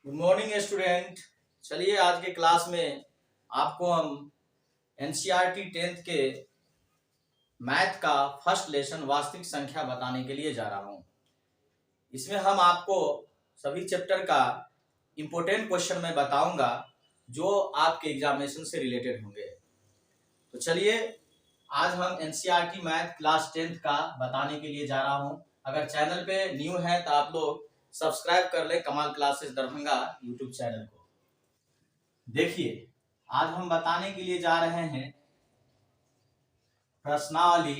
Good morning student. चलिए आज के क्लास में आपको हम एनसीईआरटी 10th के मैथ का फर्स्ट लेसन वास्तविक संख्या बताने के लिए जा रहा हूं। इसमें हम आपको सभी चैप्टर का इम्पोर्टेंट क्वेश्चन मैं बताऊंगा जो आपके एग्जामिनेशन से रिलेटेड होंगे। तो चलिए आज हम एनसीईआरटी मैथ क्लास 10th का बताने के लिए जा रहा हूं। अगर चैनल पे न्यू है तो आप लोग सब्सक्राइब कर ले कमाल क्लासेस दरभंगा यूट्यूब चैनल को। देखिए आज हम बताने के लिए जा रहे हैं प्रश्नावली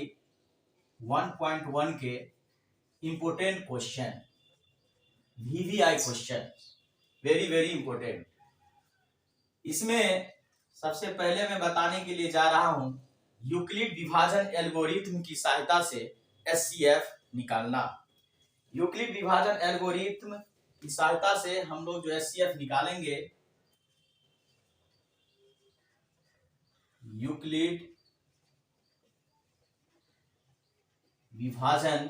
1.1 के important question, VVI question, very very important. इसमें सबसे पहले मैं बताने के लिए जा रहा हूं यूक्लिड विभाजन एल्गोरिथम की सहायता से एचसीएफ निकालना। यूक्लिड विभाजन एल्गोरिथम की सहायता से हम लोग जो एचसीएफ निकालेंगे, यूक्लिड विभाजन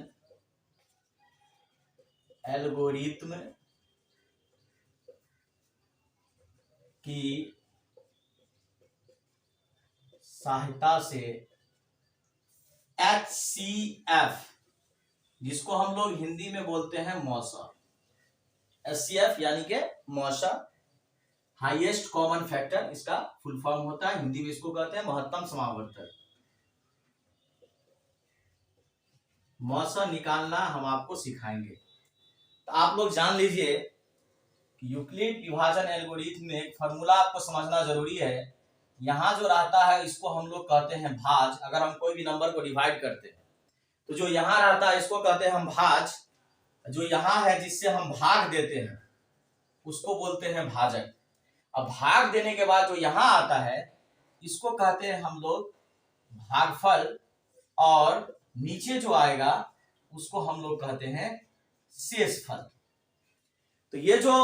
एल्गोरिथम की सहायता से एचसीएफ, जिसको हम लोग हिंदी में बोलते हैं मौसा, एचसीएफ यानी कि मौसा हाईएस्ट कॉमन फैक्टर इसका फुल फॉर्म होता है। हिंदी में इसको कहते हैं महत्तम समावर्तक। मौसा निकालना हम आपको सिखाएंगे। तो आप लोग जान लीजिए कि यूक्लिड विभाजन एल्गोरिथम में एक फॉर्मूला आपको समझना जरूरी है। यहाँ जो रहता है इसको हम लोग कहते हैं भाज। अगर हम कोई भी नंबर को डिवाइड करते हैं तो जो यहाँ रहता है इसको कहते हैं हम भाज। जो यहाँ है जिससे हम भाग देते हैं उसको बोलते हैं भाजक। अब भाग देने के बाद जो यहाँ आता है इसको कहते हैं हम लोग भागफल, और नीचे जो आएगा उसको हम लोग कहते हैं शेषफल। तो ये जो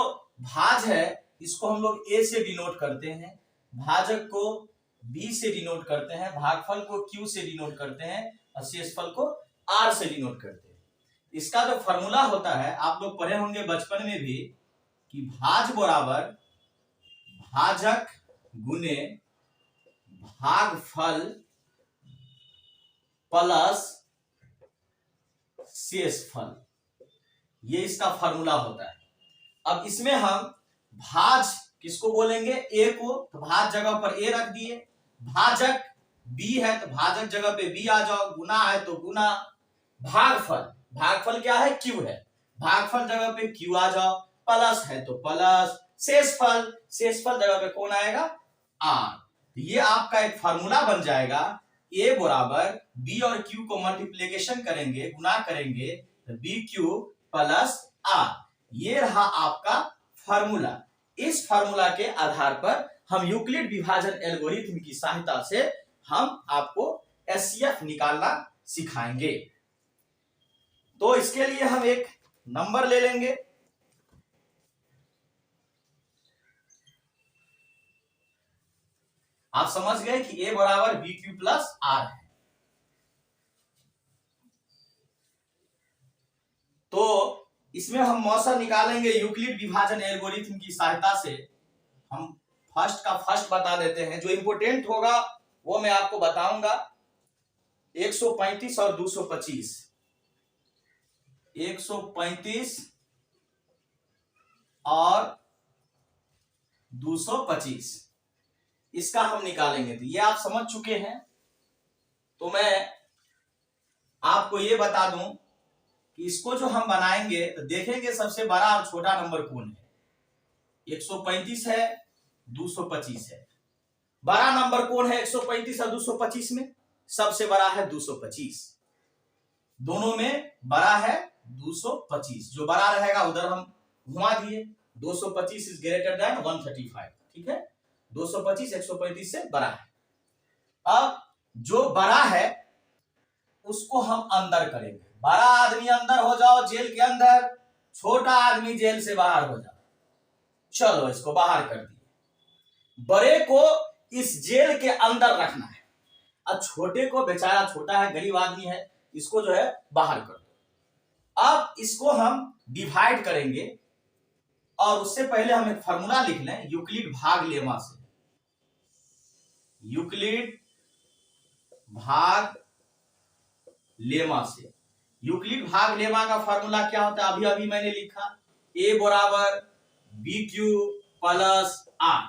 भाज है इसको हम लोग ए से डिनोट करते हैं, भाजक को बी से डिनोट करते हैं, भागफल को क्यू से डिनोट करते हैं और शेषफल को आर से डिनोट करते हैं। इसका जो फॉर्मूला होता है आप लोग पढ़े होंगे बचपन में भी कि भाज बराबर भाजक गुने भागफल प्लस शेषफल, ये इसका फॉर्मूला होता है। अब इसमें हम भाज किसको बोलेंगे, ए को, तो भाज जगह पर ए रख दिए, भाजक बी है तो भाजक जगह पे बी आ जाओ, गुना है तो गुना, भागफल, भागफल क्या है क्यू है, भागफल जगह पे क्यू आ जाओ, प्लस है तो प्लस, शेषफल, शेषफल जगह पे कौन आएगा आर। ये आपका एक फार्मूला बन जाएगा। ए बराबर बी और क्यू को मल्टीप्लीकेशन करेंगे, गुना करेंगे तो बी क्यू प्लस आर। ये रहा आपका फार्मूला। इस फार्मूला के आधार पर हम यूक्लिड विभाजन एल्गोरिथम की सहायता से हम आपको एचसीएफ निकालना सिखाएंगे। तो इसके लिए हम एक नंबर ले लेंगे। आप समझ गए कि ए बराबर बी क्यू प्लस आर है। तो इसमें हम मौसा निकालेंगे यूक्लिड विभाजन एल्गोरिथम की सहायता से। हम फर्स्ट का फर्स्ट बता देते हैं, जो इंपोर्टेंट होगा वो मैं आपको बताऊंगा। 135 और 225, 135 और 225 इसका हम निकालेंगे। तो ये आप समझ चुके हैं। तो मैं आपको ये बता दूं कि इसको जो हम बनाएंगे तो देखेंगे सबसे बड़ा और छोटा नंबर कौन है। 135 है, 225 है। बड़ा नंबर कौन है 135 और 225 में? सबसे बड़ा है 225। दोनों में बड़ा है 225। जो बड़ा रहेगा उधर हम घुमा दिए। 225 इज ग्रेटर देन 135। ठीक है, 225 135 से बड़ा है। अब जो बड़ा है उसको हम अंदर करेंगे। बड़ा आदमी अंदर हो जाओ जेल के अंदर, छोटा आदमी जेल से बाहर हो जाओ। चलो इसको बाहर कर दिए। बड़े को इस जेल के अंदर रखना है, अब छोटे को, बेचारा छोटा है, गरीब आदमी है, इसको जो है बाहर कर दो। अब इसको हम डिवाइड करेंगे और उससे पहले हम एक फॉर्मूला लिख लें यूक्लिड भाग लेमा से। यूक्लिड भाग लेमा से, यूक्लिड भाग लेमा का फॉर्मूला क्या होता है, अभी अभी मैंने लिखा, a बराबर बी क्यू प्लस आर।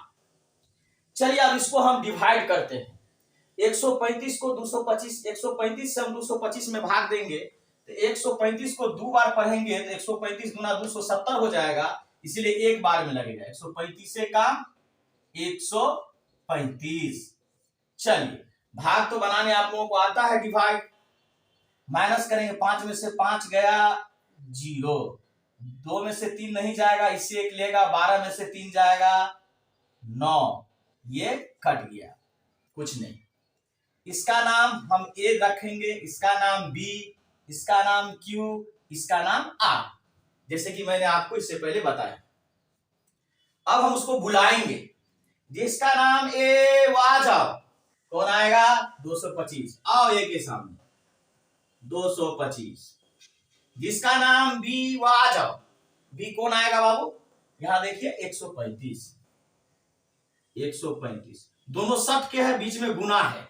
चलिए अब इसको हम डिवाइड करते हैं। 135 को 225, 135 से हम 225 में भाग देंगे तो 135 को 2 बार पढ़ेंगे तो 135 गुना 270 हो जाएगा, इसीलिए एक बार में लगेगा। 135 से काम 135। चलिए भाग तो बनाने आप लोगों को आता है, डिवाइड माइनस करेंगे, 5 में से 5 गया 0, 2 में से 3 नहीं जाएगा, इससे 1 लेगा, 12 में से 3 जाएगा 9, ये कट गया, कुछ नहीं। इसका नाम हम ए रखेंगे, इसका नाम बी, इसका नाम क्यू, इसका नाम आर, जैसे कि मैंने आपको इससे पहले बताया। अब हम उसको बुलाएंगे, जिसका नाम ए वो आ जाओ, कौन आएगा 225, आओ ए के सामने 225। जिसका नाम बी वो आ जाओ, बी कौन आएगा बाबू, यहां देखिए 135, 135 दोनों सट के है, बीच में गुना है,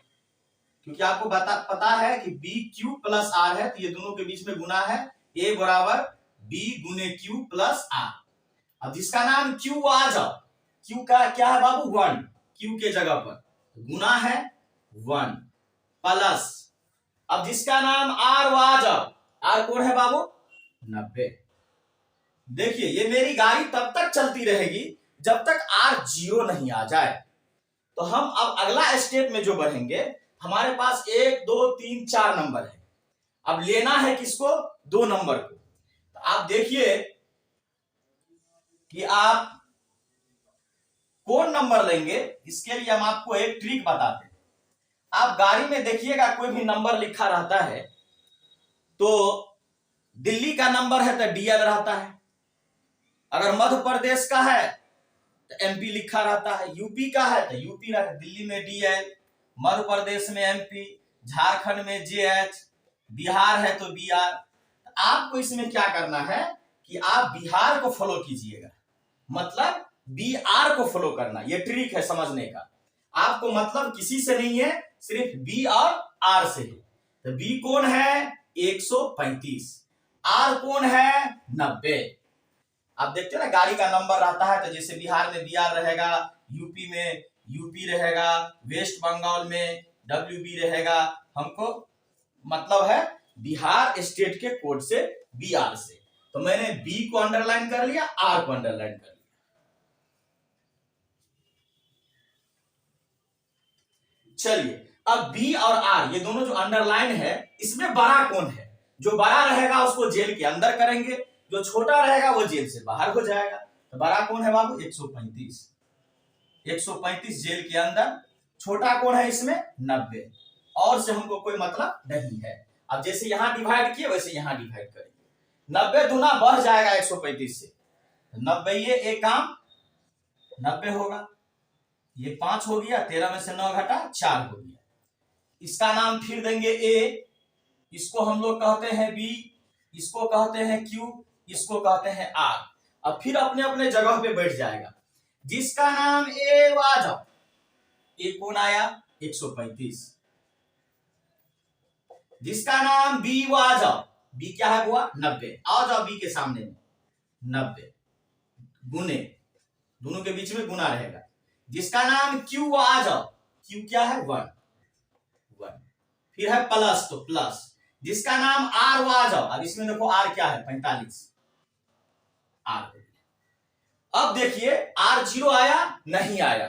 क्योंकि आपको पता है कि बी क्यू प्लस आर है, तो ये दोनों के बीच में गुना है, ए बराबर बी गुने क्यू प्लस आर। अब जिसका नाम क्यू आ जाओ, क्यू का क्या है बाबू 1, क्यू के जगह पर गुना है 1 प्लस, अब जिसका नाम आर वो आ जाओ, आर कौन है बाबू 90। देखिए ये मेरी गाड़ी तब तक चलती रहेगी जब तक आर 0 नहीं आ जाए। तो हम अब अगला स्टेप में जो बढ़ेंगे, हमारे पास 1 2 3 4 नंबर है, अब लेना है किसको, 2 नंबर को। तो आप देखिए कि आप कौन नंबर लेंगे, इसके लिए हम आपको एक ट्रिक बताते हैं। आप गाड़ी में देखिएगा कोई भी नंबर लिखा रहता है, तो दिल्ली का नंबर है तो डीएल रहता है, अगर मध्य प्रदेश का है तो एमपी लिखा रहता है, यूपी का है तो यूपी रहता है, दिल्ली में डीएल, मध्य प्रदेश में एमपी, झारखंड में जेएच, बिहार है तो बीआर। आपको इसमें क्या करना है कि आप बिहार को फॉलो कीजिएगा, मतलब बीआर को फॉलो करना, ये ट्रिक है समझने का। आपको मतलब किसी से नहीं है, सिर्फ बी और आर से है। तो बी कौन है 135, आर कौन है 90। आप देखते हैं ना गाड़ी का नंबर रहता है, तो जैसे बिहार में बीआर रहेगा, यूपी में यूपी रहेगा, वेस्ट बंगाल में डब्ल्यूबी रहेगा, हमको मतलब है बिहार स्टेट के कोड से बीआर से। तो मैंने बी को अंडरलाइन कर लिया, आर को अंडरलाइन कर लिया। चलिए अब बी और आर ये दोनों जो अंडरलाइन है, इसमें बड़ा कौन है, जो बड़ा रहेगा उसको जेल के अंदर करेंगे, जो छोटा रहेगा वो जेल से बाहर हो जाएगा। तो बड़ा कौन है बाबू 135, 135 जेल के अंदर, छोटा कौन है इसमें 90, और से हमको कोई मतलब नहीं है। अब जैसे यहां डिवाइड किए वैसे यहां डिवाइड करेंगे, 90 दूना बढ़ जाएगा 135 से, 90 ये एक काम 90 होगा, ये 5 हो गया, 13 में से 9 घटा 4 हो गया। इसका नाम फिर देंगे ए, इसको हम लोग कहते हैं बी, इसको कहते हैं क्यू, इसको कहते हैं आर। अब फिर अपने अपने जगह पे बैठ जाएगा। जिसका नाम ए आ जाओ, ए कौन आया 135। जिसका नाम बी वो आ जाओ, बी क्या है हुआ 90, आ जाओ बी के सामने में 90 गुने, दोनों के बीच में गुना रहेगा। जिसका नाम क्यू आ जाओ, क्यू क्या है 1, फिर है प्लस तो प्लस। जिसका नाम आर वो आ जाओ, अब इसमें देखो आर क्या है 45, आर। अब देखिए आर 0 आया नहीं आया,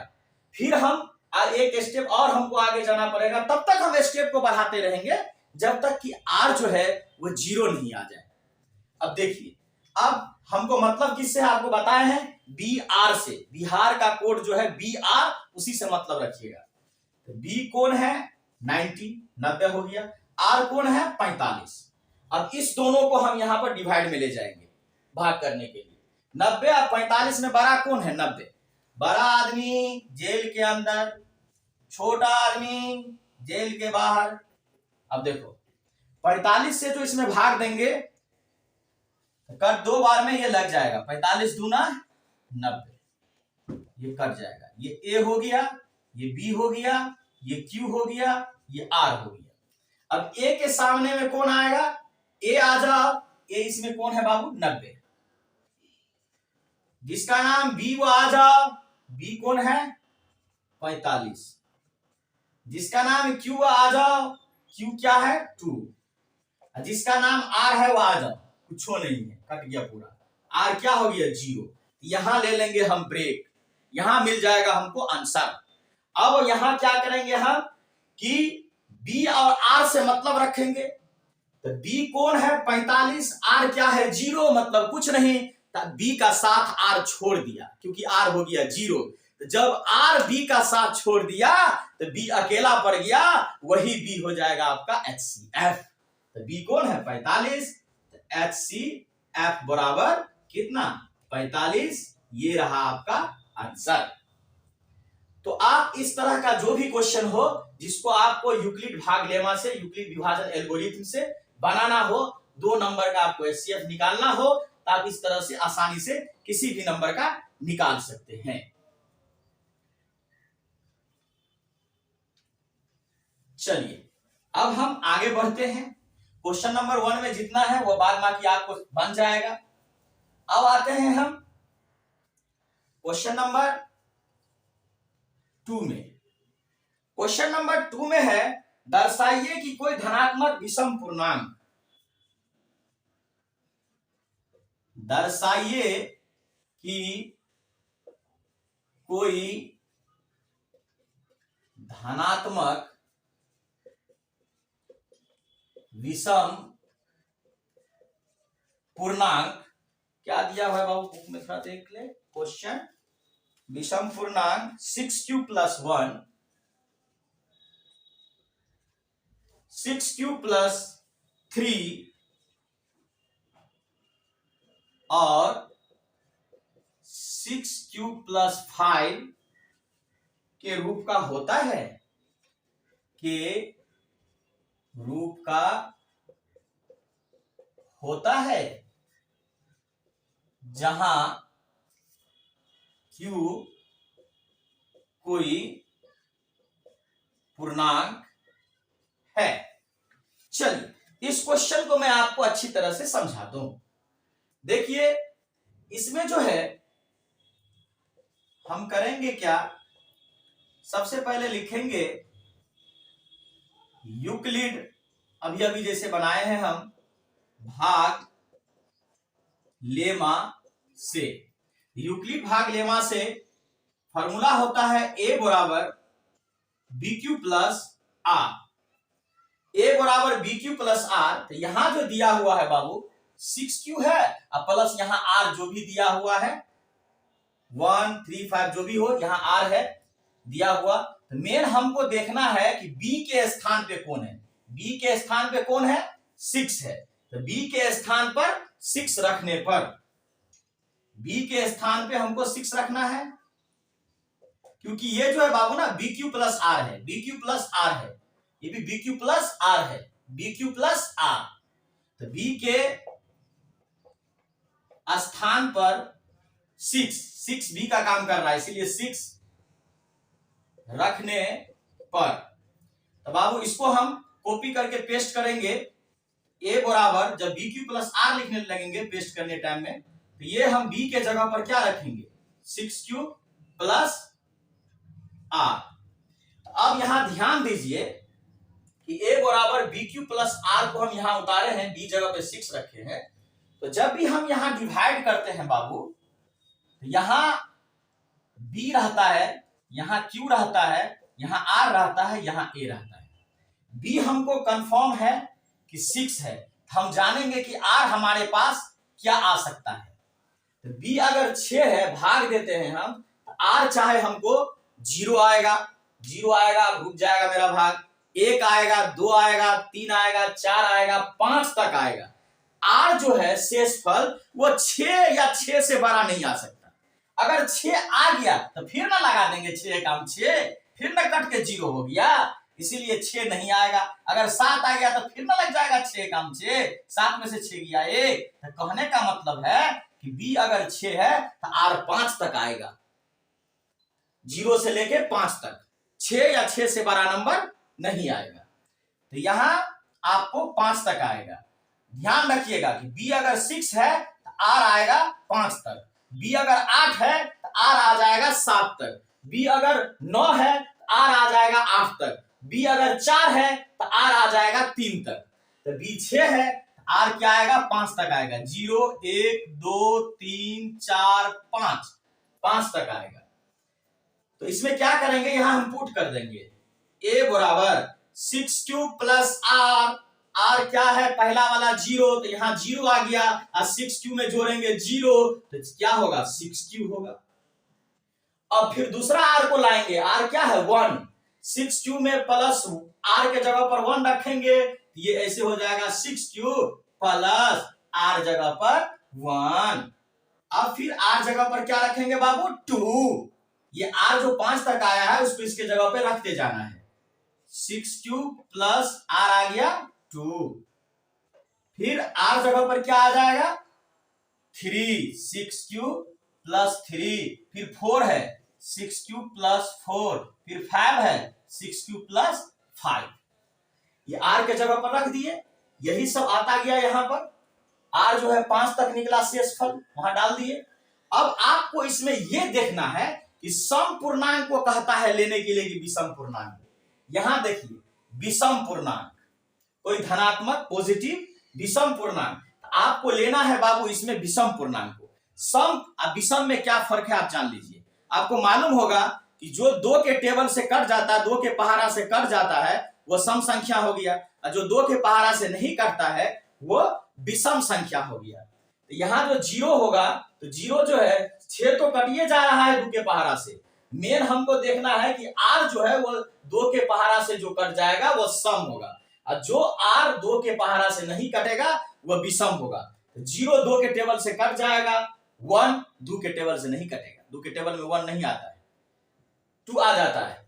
फिर हम एक स्टेप और हमको आगे जाना पड़ेगा, तब तक हम स्टेप को बढ़ाते रहेंगे जब तक कि आर जो है वो 0 नहीं आ जाए। अब देखिए, अब हमको मतलब किससे आपको बताए हैं, बी आर से, बिहार का कोड जो है बी आर, उसी से मतलब रखिएगा। तो बी कौन है 90 हो गया, आर कौन है 45। अब इस दोनों को हम यहां पर डिवाइड में ले जाएंगे भाग करने के लिए। 90 और 45 में बड़ा कौन है 90, बड़ा आदमी जेल के अंदर, छोटा आदमी जेल के बाहर। अब देखो 45 से जो इसमें भाग देंगे कर 2 बार में ये लग जाएगा, 45 दूना 90, ये कट जाएगा, ये ए हो गया, ये बी हो गया, ये क्यू हो गया, ये आर हो गया। अब ए के सामने में कौन आएगा, ए आ जाओ, ए इसमें कौन है बाबू 90, जिसका नाम बी वो आ जाओ, बी कौन है 45, जिसका नाम क्यू आ जाओ, क्यू क्या है 2, जिसका नाम आर है वो आ जाओ, कुछ नहीं है, कट गया पूरा, आर क्या हो गया 0, यहां ले लेंगे हम ब्रेक, यहां मिल जाएगा हमको आंसर। अब यहां क्या करेंगे हम कि बी और आर से मतलब रखेंगे, तो बी कौन है 45, आर क्या है 0, मतलब कुछ नहीं, तो बी का साथ आर छोड़ दिया क्योंकि आर हो गया 0, तो जब आर बी का साथ छोड़ दिया तो बी अकेला पड़ गया, वही बी हो जाएगा आपका HCF। तो बी कौन है 45, तो HCF बराबर कितना 45, ये रहा आपका आंसर। तो आप इस तरह का जो भी क्वेश्चन हो जिसको आपको यूक्लिड भाग लेमा से, यूक्लिड विभाजन एल्गोरिथम से बनाना हो, 2 नंबर का आपको HCF निकालना हो, तो आप इस तरह से आसानी से किसी भी नंबर का निकाल सकते हैं। चलिए अब हम आगे बढ़ते हैं। क्वेश्चन नंबर 1 में जितना है वो बाद बाकी आपको बन जाएगा। अब आते हैं हम क्वेश्चन नंबर 2 में। क्वेश्चन नंबर 2 में है, दर्शाइए कि कोई धनात्मक विषम पूर्णांक, दर्शाइए कि कोई धनात्मक विषम पूर्णांक, क्या दिया हुआ है बाबू बुक में थोड़ा देख ले, क्वेश्चन विषम पूर्णांक 6q + 1, 6q + 3 और 6q + 5 के रूप का होता है, के रूप का होता है, जहां q कोई पूर्णांक है। चलिए इस क्वेश्चन को मैं आपको अच्छी तरह से समझाता हूं। देखिए इसमें जो है हम करेंगे क्या, सबसे पहले लिखेंगे यूक्लिड, अभी अभी जैसे बनाए हैं हम, भाग लेमा से। यूक्लिड भाग लेमा से फॉर्मूला होता है a बराबर BQ + R, a बराबर BQ + R। तो यहां जो दिया हुआ है बाबू 6q है और प्लस यहां R जो भी दिया हुआ है 1 3 5 जो भी हो, यहां R है दिया हुआ। तो मेन हमको देखना है कि B के स्थान पे कौन है, B के स्थान पे कौन है 6 है, तो B के स्थान पर 6 रखने पर, B के स्थान पे हमको 6 रखना है, क्योंकि ये जो है बाबू ना BQ + R है, BQ + R है, ये भी BQ + R है, BQ + R। तो B के स्थान पर 6 B का काम कर रहा है, इसीलिए 6 रखने पर, तो बाबू इसको हम कॉपी करके पेस्ट करेंगे। a बराबर जब BQ + R लिखने लगेंगे पेस्ट करने टाइम में, तो ये हम B के जगह पर क्या रखेंगे 6q + R। अब यहां ध्यान दीजिए कि a बराबर BQ + R को हम यहां उतारे हैं, B जगह पे 6 रखे हैं, तो जब भी हम यहां डिवाइड करते हैं बाबू, तो यहां B रहता है, यहां Q रहता है, यहां R रहता है, यहां A रहता है। B हमको कंफर्म है कि 6 है, हम जानेंगे कि R हमारे पास क्या आ सकता है। तो B अगर 6 है, भाग देते हैं हम, तो R चाहे हमको 0 आएगा, 0 आएगा रुक जाएगा मेरा भाग, 1 आएगा, 2 आएगा, 3 आएगा, 4 आएगा, 5 तक आएगा। R जो है शेषफल वो 6 या 6 से बड़ा नहीं आ सकता। अगर 6 आ गया तो फिर ना लगा देंगे 6 काम 6, फिर ना कट के 0 हो गया, इसीलिए 6 नहीं आएगा। अगर 7 आ गया तो फिर ना लग जाएगा 6 काम 6, 7 में से 6 गया 1। तो कहने का मतलब है कि बी अगर 6 है तो आर 5 तक आएगा, 0 से लेके 5 तक। 6 या 6 से बड़ा नंबर नहीं आएगा। तो यहां आपको 5 तक आएगा। ध्यान रखिएगा कि बी अगर 6 है तो आर आएगा 5 तक, बी अगर 8 है तो आर आ जाएगा 7 तक, बी अगर 9 है तो आर आ जाएगा 8 तक, बी अगर 4 है तो आर आ जाएगा 3 तक। तो बी 6 है तो आर क्या आएगा 5 तक आएगा, 0 1 2 3 4 5, 5 तक आएगा। तो इसमें क्या करेंगे, यहां हम पुट कर देंगे a बराबर 6 क्यूब प्लस आर, आर क्या है पहला वाला 0, तो यहां 0 आ गया, और 6 क्यूब में जोड़ेंगे 0 तो क्या होगा 6 क्यूब होगा। अब फिर दूसरा आर को लाएंगे, आर क्या है 1, 6 क्यूब में प्लस आर के जगह पर 1 रखेंगे, ये ऐसे हो जाएगा 6 क्यूब प्लस आर जगह पर 1। अब फिर आर जगह पर क्या रखेंगे बाबू 2, ये आर जो 5 तक आया है उसको इसके जगह पे रखते जाना है, 6 क्यूब प्लस आर आ गया 2। फिर आर जगह पर क्या आ जाएगा 3, 6 क्यूब प्लस 3, फिर 4 है 6 क्यूब प्लस 4, फिर 5 है 6 क्यूब प्लस 5। ये आर के जगह पर रख दिए, यही सब आता गया यहाँ पर। आर जो है 5 तक निकला शेषफल, वहां डाल दिए। अब आपको इसमें यह देखना है कि सम पूर्णांक को कहता है लेने के लिए कि विषम पूर्णांक। यहां देखिए विषम पूर्णांक, कोई धनात्मक पॉजिटिव विषम पूर्णांक, आपको लेना है बाबू इसमें विषम पूर्णांक को। सम और विषम में क्या फर्क है आप जान लीजिए। आपको मालूम होगा कि जो 2 के टेबल से कट जाता है, 2 के पहाड़ा से कट जाता है, वो सम संख्या हो गया, और जो 2 के पहाड़ा से नहीं कटता है वो विषम संख्या हो गया। तो यहाँ जो 0 होगा, तो 0 जो है 6 तो कटिए जा रहा है 2 के पहाड़ा से, मेन हमको देखना है कि आर जो है वो 2 के पहाड़ा से जो कट जाएगा वो सम होगा, और जो आर 2 के पहाड़ा से नहीं कटेगा वो विषम होगा। 0 2 के टेबल से कट जाएगा, 1 2 के टेबल से नहीं कटेगा, 2 के टेबल में 1 नहीं आता है, 2 आ जाता है,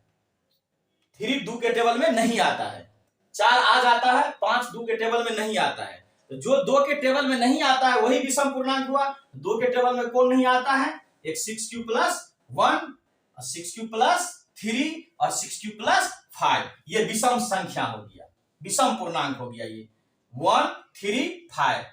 3 2 के टेबल में नहीं आता है, 4 आ जाता है, 5 2 के टेबल में नहीं आता है। तो जो 2 के टेबल में नहीं आता है वही विषम पूर्णांक हुआ। 2 के टेबल में कौन नहीं आता है, एक 6 क्यूब प्लस 1, 6 क्यूब प्लस 3 और 6 क्यूब प्लस 5, ये विषम संख्या हो गया, विषम पूर्णांक हो गया। ये 1 3 5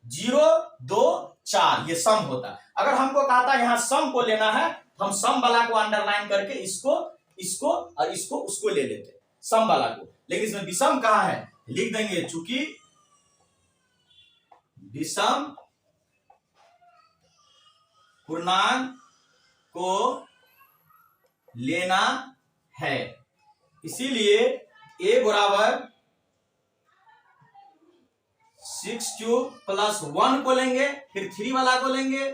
0 2 4 ये सम होता है। अगर हमको कहता है यहाँ सम को लेना है, हम सम वाला को अंडरलाइन करके इसको इसको और इसको उसको ले लेते सम वाला को, लेकिन इसमें विषम कहाँ है लिख देंगे, चूंकि विषम पूर्णांक को लेना है, इसीलिए a बराबर 6 क्यूब प्लस 1 को लेंगे, फिर 3 वाला को लेंगे,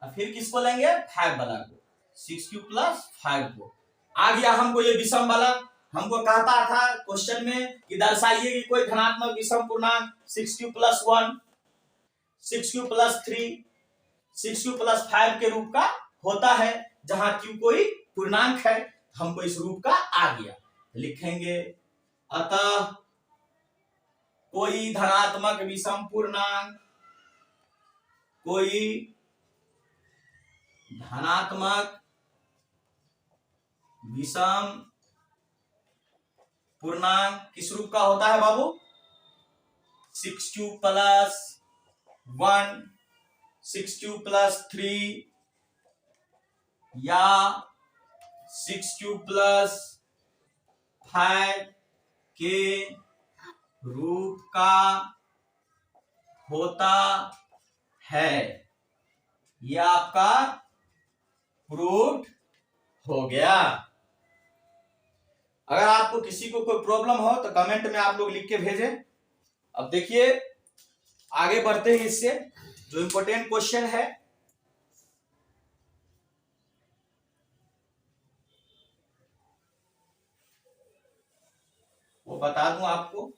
और फिर किसको लेंगे 5 वाला को, 6 क्यूब प्लस 5 को। आ गया हमको ये विषम वाला। हमको कहता था क्वेश्चन में कि दर्शाइए कि कोई धनात्मक विषम पूर्णांक 6 cube plus 1, 6 cube plus 3, 6 cube plus 5 के रूप का होता है, जहां क्यू कोई पूर्णांक है। हमको इस रूप का आ गया, लिखेंगे अतः कोई धनात्मक विषम पूर्णांक, कोई धनात्मक विषम पूर्णांक किस रूप का होता है बाबू, 6 क्यूब प्लस 1, 6 क्यूब प्लस 3 या 6 क्यूब प्लस 5 के रूप का होता है। यह आपका प्रूव्ड हो गया। अगर आपको किसी को कोई प्रॉब्लम हो तो कमेंट में आप लोग लिख के भेजें। अब देखिए आगे बढ़ते हैं, इससे जो इंपॉर्टेंट क्वेश्चन है वो बता दूं आपको।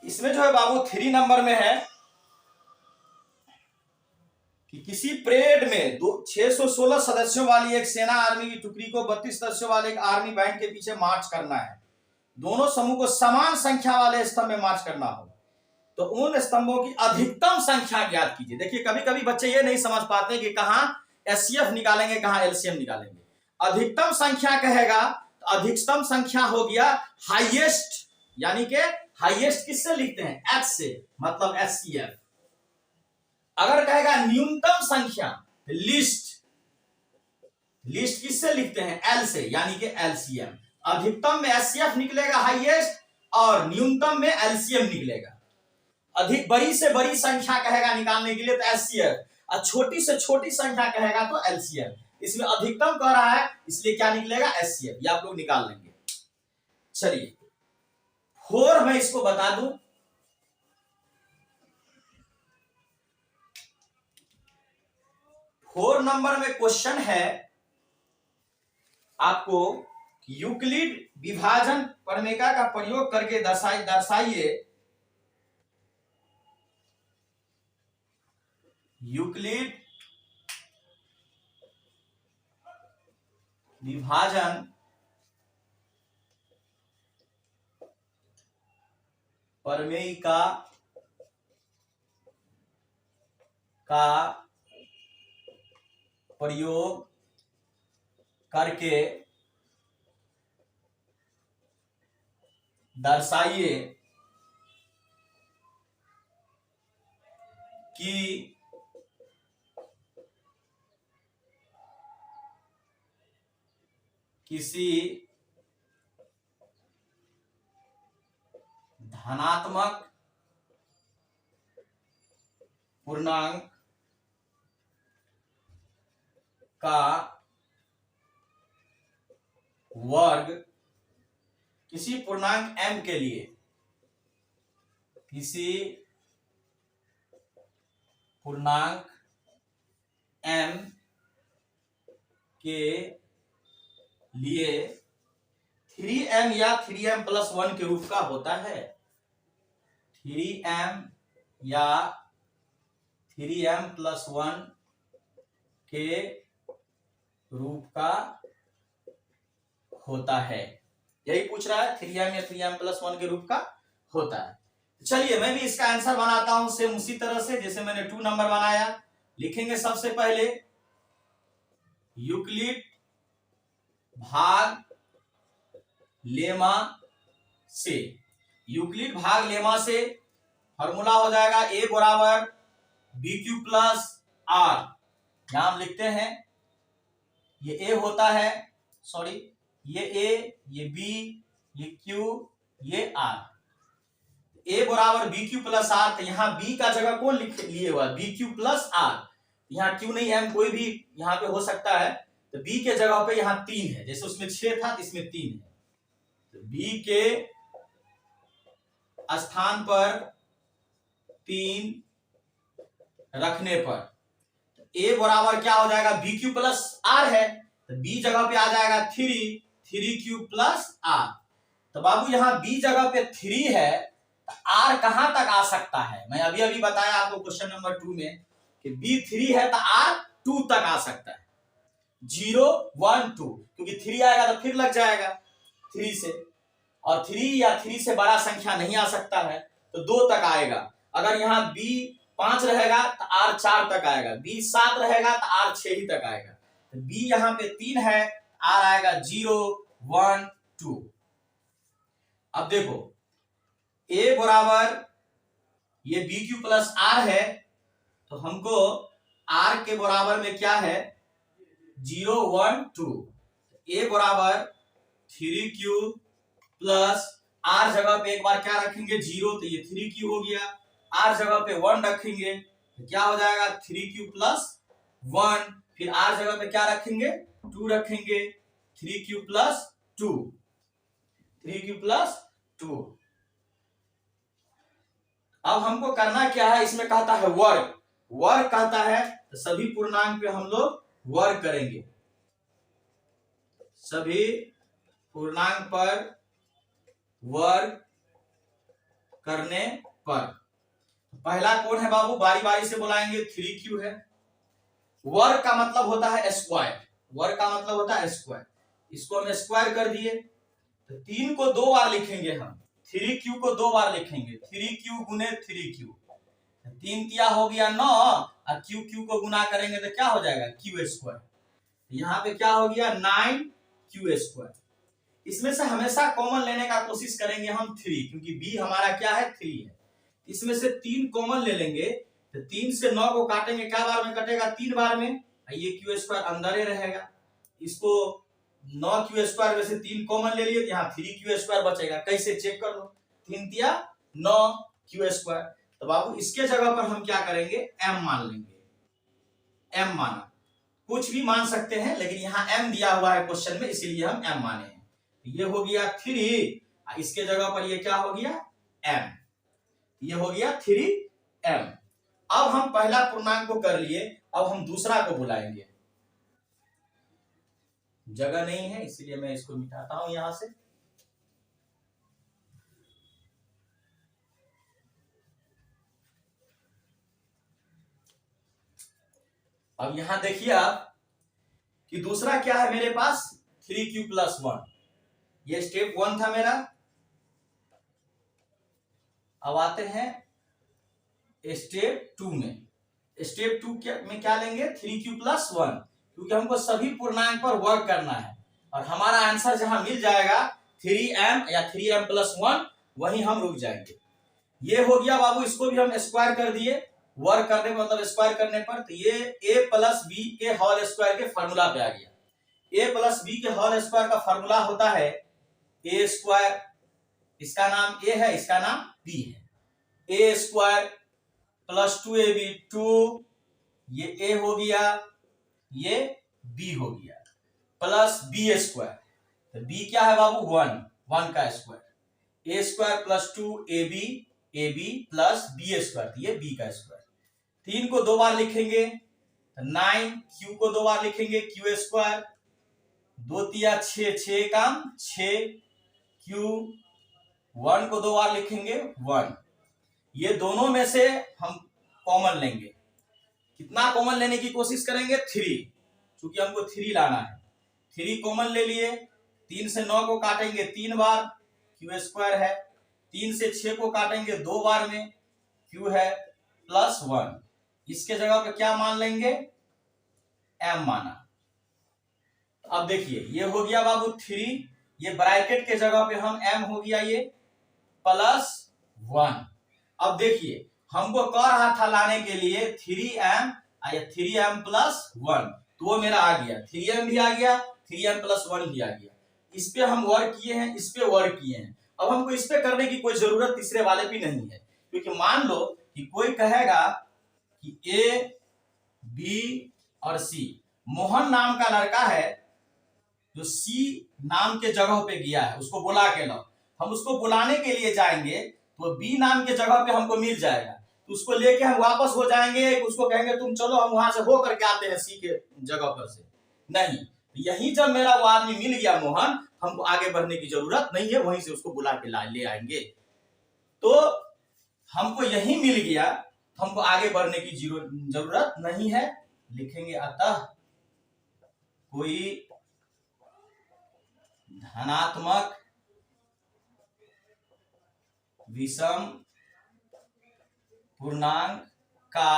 इसमें जो है बाबू 3 नंबर में है कि किसी परेड में 616 सदस्यों वाली एक सेना आर्मी की टुकड़ी को 32 सदस्यों वाले एक आर्मी बैंड के पीछे मार्च करना है। दोनों समूह को समान संख्या वाले स्तंभ में मार्च करना हो तो उन स्तंभों की अधिकतम संख्या ज्ञात कीजिए। देखिए कभी कभी बच्चे ये नहीं समझ पाते कि कहां एचसीएफ निकालेंगे कहां एलसीएम निकालेंगे। अधिकतम संख्या कहेगा तो अधिकतम संख्या हो गया हाईएस्ट, यानी कि हाईएस्ट किससे लिखते हैं एच से, मतलब एचसीएफ। अगर कहेगा न्यूनतम संख्या लिस्ट, लिस्ट किससे लिखते हैं एल से, यानी कि एलसीएम। अधिकतम में एचसीएफ निकलेगा हाईएस्ट और न्यूनतम में एलसीएम निकलेगा। अधिक बड़ी से बड़ी संख्या कहेगा निकालने के लिए तो एचसीएफ, और छोटी से छोटी संख्या कहेगा तो एलसीएम। इसमें अधिकतम कह रहा है इसलिए क्या निकलेगा एचसीएफ, ये आप लोग निकाल लेंगे। चलिए 4 मैं इसको बता दूं। 4 नंबर में क्वेश्चन है आपको यूक्लिड विभाजन प्रमेय का प्रयोग करके दर्शाइए यूक्लिड विभाजन प्रमेय का प्रयोग करके दर्शाइए कि किसी धनात्मक पूर्णांक का वर्ग किसी पूर्णांक m के लिए, किसी पूर्णांक m के लिए 3m या 3m+1 के रूप का होता है। 3m या 3m+1 के रूप का होता है, यही पूछ रहा है। 3m या 3m+1 के रूप का होता है। चलिए मैं भी इसका आंसर बनाता हूं सेम उसी तरह से जैसे मैंने 2 नंबर बनाया। लिखेंगे सबसे पहले यूक्लिड भाग लेमा से, यूक्लिड भाग लेमा से फॉर्मूला हो जाएगा a बराबर BQ प्लस R। यहां हम लिखते हैं ये a होता है, सॉरी ये a, ये b, ये q, ये r। a बराबर BQ प्लस R, तो यहाँ b का जगह कौन लिख लिए हुआ BQ प्लस R। यहाँ q नहीं m कोई भी यहाँ पे हो सकता है, तो b के जगह पे यहाँ 3 है, जैसे उसमें 6 था तो इसमें 3 है। तो b के स्थान पर 3 रखने पर a बराबर क्या हो जाएगा BQ प्लस R है, तो b जगह पे आ जाएगा 3Q प्लस R। तो बाबू यहाँ b जगह पे 3 है तो R कहां तक आ सकता है, मैं अभी अभी बताया आपको क्वेश्चन नंबर 2 में कि b 3 है तो R 2 तक आ सकता है। 0 1 2, क्योंकि 3 आएगा तो फिर लग जाएगा 3 से, और 3 या 3 से बड़ा संख्या नहीं आ सकता है तो 2 तक आएगा। अगर यहाँ b 5 रहेगा तो R 4 तक आएगा, b 7 रहेगा तो R 6 ही तक आएगा। तो b यहाँ पे 3 है, R आएगा 0 1 2। अब देखो a बराबर ये BQ प्लस R है, तो हमको R के बराबर में क्या है 0 1 2। a बराबर 3Q प्लस R जगह पे एक बार क्या रखेंगे 0, तो ये 3Q हो गया। R जगह पे 1 रखेंगे तो क्या हो जाएगा 3Q प्लस 1, फिर R जगह पे क्या रखेंगे 2 रखेंगे, 3Q प्लस 2, 3Q प्लस 2। अब हमको करना क्या है, इसमें कहता है वर्ग, वर्ग कहता है तो सभी पूर्णांक पे हम लोग वर्ग करेंगे, सभी पूर्णांक पर वर्ग करने पर पहला कौन है बाबू, बारी बारी से बुलाएंगे, 3Q है। वर्ग का मतलब होता है स्क्वायर, वर्ग का मतलब होता है स्क्वायर, इसको हम स्क्वायर कर दिए तो 3 को 2 बार लिखेंगे हम, 3q को 2 बार लिखेंगे, 3q गुने 3q, 3 क्या हो गया 9, और q को गुना करेंगे तो क्या हो जाएगा q स्क्वायर। यहाँ पे क्या हो गया 9q स्क्वायर। इसमें से हमेशा कॉमन लेने का कोशिश करेंगे हम 3, क्योंकि b हमारा क्या है 3 है। इसमें से 3 कॉमन ले लेंगे तो 3 से 9 को काटेंगे, क्या बार में कटेगा 3 बार में, ये q स्क्वायर अंदर ही रहेगा। इसको 9q स्क्वायर में से 3 कॉमन ले लिए, यहाँ 3q स्क्वायर बचेगा। कैसे चेक कर लो, 3 दिया 9q स्क्वायर। तो बाबू इसके जगह पर हम क्या करेंगे m मान लेंगे। m माना, कुछ भी मान सकते हैं, लेकिन यहाँ m दिया हुआ है क्वेश्चन में, इसीलिए हम m माने हैं। ये हो गया 3, इसके जगह पर ये क्या हो गया m, ये हो गया 3m। अब हम पहला पूर्णांक को कर लिए, अब हम दूसरा को बुलाएंगे। जगह नहीं है इसीलिए मैं इसको मिटाता हूं यहां से। अब यहां देखिए आप कि दूसरा क्या है मेरे पास 3q प्लस 1, ये स्टेप 1 था मेरा। अब आते हैं स्टेप 2 में। स्टेप 2 में क्या लेंगे 3q प्लस 1, क्योंकि हमको सभी पूर्णांक पर वर्क करना है, और हमारा आंसर जहां मिल जाएगा 3m या 3m प्लस 1, वहीं हम रुक जाएंगे। ये हो गया बाबू, इसको भी हम स्क्वायर कर दिए, वर्क करने मतलब स्क्वायर करने पर, तो ये a प्लस बी के होल स्क्वायर के फॉर्मूला पे आ गया। a प्लस बी के होल स्क्वायर का फॉर्मूला होता है a स्क्वायर, इसका नाम a है, इसका नाम b है, a स्क्वायर प्लस 2ab 2, ये a हो गया, ये b हो गया, प्लस b स्क्वायर, तो b क्या है बाबू 1 का square, a square plus 2ab plus b square, ये b का स्क्वायर। 3 को 2 बार लिखेंगे तो 9, q को 2 बार लिखेंगे q स्क्वायर, 2 तिया 6, 6 काम 6, q 1 को 2 बार लिखेंगे 1। ये दोनों में से हम कॉमन लेंगे, कितना कॉमन लेने की कोशिश करेंगे 3, क्योंकि हमको 3 लाना है। 3 कॉमन ले लिए, 3 से 9 को काटेंगे 3 बार, q स्क्वायर है, 3 से 6 को काटेंगे 2 बार में, q है प्लस 1। इसके जगह पे क्या मान लेंगे m माना। अब देखिए ये हो गया बाबू 3, ये ब्रैकेट के जगह पे हम m हो गया ये प्लस 1। अब देखिए हमको कह रहा था लाने के लिए 3m या 3m प्लस 1, तो वो मेरा आ गया, 3m भी आ गया, 3m प्लस 1 भी आ गया। इस पे हम वर्क किए हैं, इस पे वर्क किए हैं। अब हमको इस पे करने की कोई जरूरत तीसरे वाले पे नहीं है, क्योंकि मान लो कि कोई कहेगा कि a, b और c, मोहन नाम का लड़का है जो c नाम के जगह पे गया है, उसको बुला के लाओ। हम उसको बुलाने के लिए जाएंगे तो b नाम के जगह पे हमको मिल जाएगा, तो उसको लेके हम वापस हो जाएंगे, उसको कहेंगे तुम चलो हम वहां से हो करके आते हैं c के जगह पर से। नहीं, यही जब मेरा वो आदमी मिल गया मोहन, हमको आगे बढ़ने की जरूरत नहीं है, वहीं से उसको बुला के ले आएंगे। तो हमको यही मिल गया, हमको आगे बढ़ने की जरूरत नहीं है। लिखेंगे अतः कोई धनात्मक विषम पूर्णांक का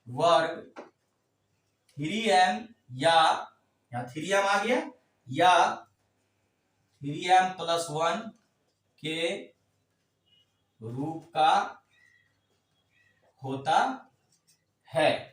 वर्ग 3m या 3m आ गया या 3m प्लस 1 के रूप का होता है।